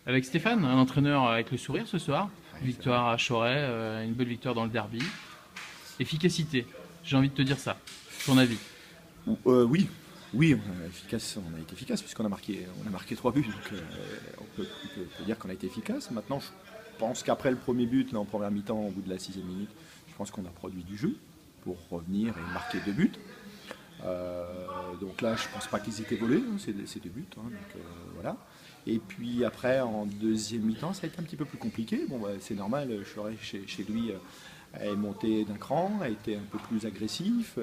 Avec Stéphane, un entraîneur avec le sourire ce soir. Ouais, c'est vrai. Victoire à Choret, une belle victoire dans le derby. Efficacité, j'ai envie de te dire ça. Ton avis? Oui, oui, on a été efficace puisqu'on a marqué 3 buts. Donc on peut dire qu'on a été efficace. Maintenant, je pense qu'après le premier but, là, en première mi-temps, au bout de la 6e minute, je pense qu'on a produit du jeu pour revenir et marquer 2 buts. Donc là, je pense pas qu'ils étaient volés, hein, ces 2 buts. Hein, donc voilà. Et puis après, en deuxième mi-temps, ça a été un petit peu plus compliqué. Bon, bah, c'est normal, Choret chez lui est monté d'un cran, a été un peu plus agressif.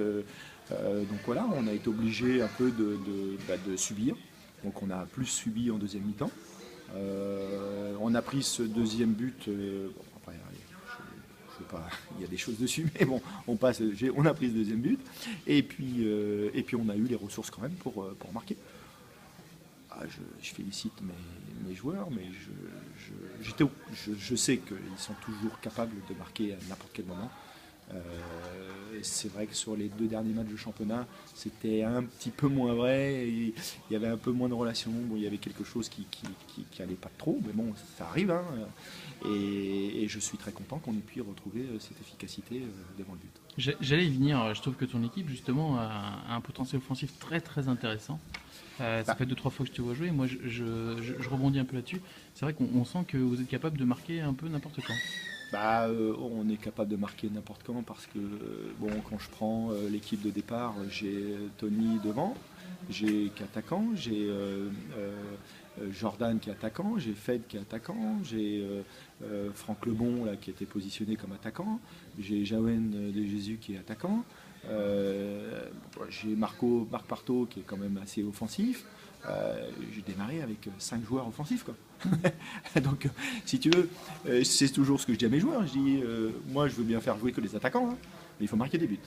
Donc voilà, on a été obligé un peu de subir. Donc on a plus subi en deuxième mi-temps. On a pris ce deuxième but. Bon, après, allez, je veux pas, il y a des choses dessus, mais bon, on a pris ce deuxième but. Et puis on a eu les ressources quand même pour marquer. Je félicite mes joueurs, mais je sais qu'ils sont toujours capables de marquer à n'importe quel moment. Euh, c'est vrai que sur les 2 derniers matchs de championnat, c'était un petit peu moins vrai. Et il y avait un peu moins de relations. Bon, il y avait quelque chose qui allait pas trop, mais bon, ça arrive. Hein. Et je suis très content qu'on ait pu retrouver cette efficacité devant le but. J'allais y venir, je trouve que ton équipe justement a un potentiel offensif très très intéressant. Ça Bah, fait 2-3 fois que je te vois jouer, moi je rebondis un peu là-dessus. C'est vrai qu'on sent que vous êtes capable de marquer un peu n'importe quand. on est capable de marquer n'importe quand parce que bon, quand je prends l'équipe de départ, j'ai Tony devant, j'ai qui est attaquant, j'ai Jordan qui est attaquant, j'ai Fed qui est attaquant, j'ai Franck Lebon là, qui était positionné comme attaquant, j'ai Jawen de Jésus qui est attaquant, j'ai Marc Parto qui est quand même assez offensif. J'ai démarré avec 5 joueurs offensifs quoi. Donc si tu veux, c'est toujours ce que je dis à mes joueurs. Je dis, moi je veux bien faire jouer que les attaquants, hein, mais il faut marquer des buts.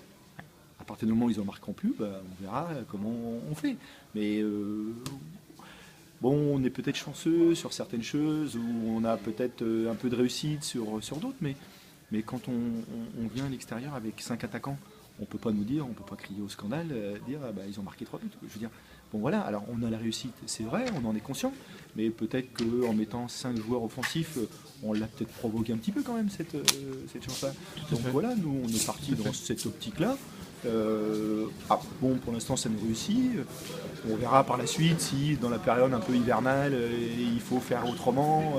À partir du moment où ils en marqueront plus, bah, on verra comment on fait. Mais bon, on est peut-être chanceux sur certaines choses, ou on a peut-être un peu de réussite sur d'autres, mais quand on vient à l'extérieur avec 5 attaquants, on peut pas nous dire, on peut pas crier au scandale, dire ah bah, ils ont marqué 3 buts. Je veux dire, bon voilà, alors on a la réussite, c'est vrai, on en est conscient, mais peut-être qu'en mettant 5 joueurs offensifs, on l'a peut-être provoqué un petit peu quand même cette chance-là. Tout à Donc fait. voilà, nous on est parti dans cette optique-là. Bon, pour l'instant ça nous réussit. On verra par la suite si dans la période un peu hivernale, il faut faire autrement.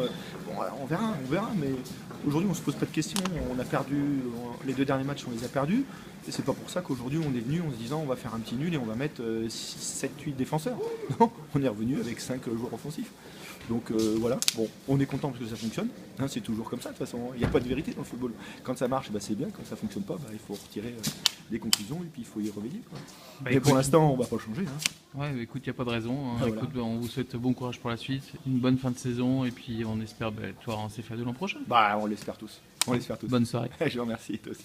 Bon, voilà, on verra, mais aujourd'hui on se pose pas de questions. On a perdu les 2 derniers matchs, on les a perdus. Et c'est pas pour ça qu'aujourd'hui on est venu en se disant on va faire un petit nul et on va mettre 7, 8 défenseurs. Non, on est revenu avec 5 joueurs offensifs. Donc voilà, bon, on est content parce que ça fonctionne. Hein, c'est toujours comme ça de toute façon. Il n'y a pas de vérité dans le football. Quand ça marche, bah, c'est bien. Quand ça fonctionne pas, bah, il faut retirer des conclusions et puis il faut y reveiller. Quoi. Bah Mais pour écoute, l'instant, on va pas changer. Hein. ouais, bah, écoute, il n'y a pas de raison. Hein. Ah, voilà. Écoute, bah, on vous souhaite bon courage pour la suite, une bonne fin de saison et puis on espère bah, toi en CFA de l'an prochain. Bah, on l'espère tous. On l'espère tous. Bonne soirée. Je vous remercie, toi aussi.